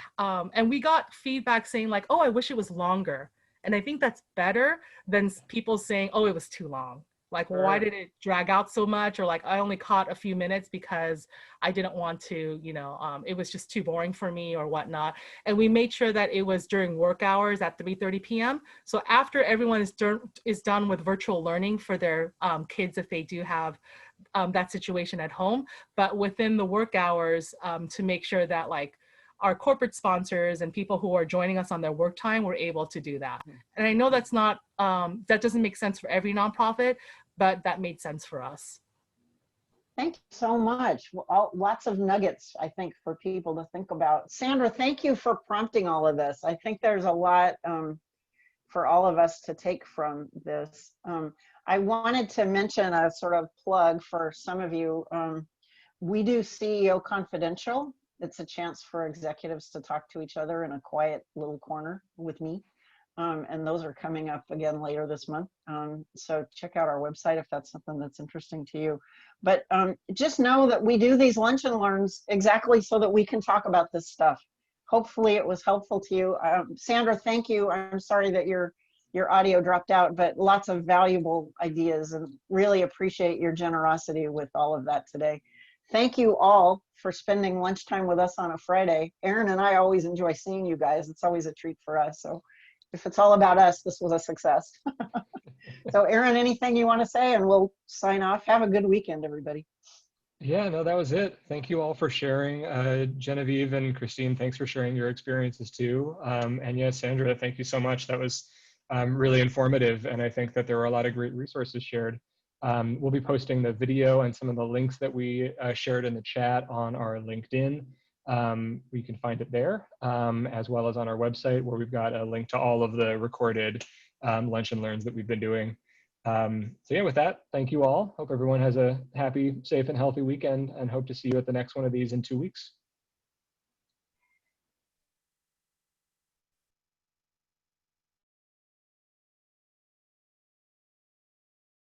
we got feedback saying, like, oh, I wish it was longer. And I think that's better than people saying, oh, it was too long. Like, why did it drag out so much? Or like, I only caught a few minutes because I didn't want to, you know, it was just too boring for me or whatnot. And we made sure that it was during work hours at 3:30 p.m. So after everyone is done with virtual learning for their kids, if they do have that situation at home, but within the work hours, to make sure that, like, our corporate sponsors and people who are joining us on their work time were able to do that. And I know that's not, that doesn't make sense for every nonprofit, but that made sense for us. Thank you so much. Lots of nuggets, I think, for people to think about. Sandra, thank you for prompting all of this. I think there's a lot for all of us to take from this. I wanted to mention a sort of plug for some of you. We do CEO Confidential. It's a chance for executives to talk to each other in a quiet little corner with me. And those are coming up again later this month. So check out our website if that's something that's interesting to you. But just know that we do these lunch and learns exactly so that we can talk about this stuff. Hopefully it was helpful to you. Sandra, thank you. I'm sorry that your audio dropped out, but lots of valuable ideas, and really appreciate your generosity with all of that today. Thank you all for spending lunchtime with us on a Friday. Erin and I always enjoy seeing you guys. It's always a treat for us. So if it's all about us, this was a success. So Erin, anything you want to say, and we'll sign off. Have a good weekend, everybody. Yeah, no, that was it. Thank you all for sharing. Genevieve and Christine, thanks for sharing your experiences too. And yes, Sandra, thank you so much. That was really informative. And I think that there were a lot of great resources shared. We'll be posting the video and some of the links that we shared in the chat on our LinkedIn. You can find it there, as well as on our website, where we've got a link to all of the recorded lunch and learns that we've been doing. So yeah, with that, thank you all. Hope everyone has a happy, safe, and healthy weekend, and hope to see you at the next one of these in 2 weeks.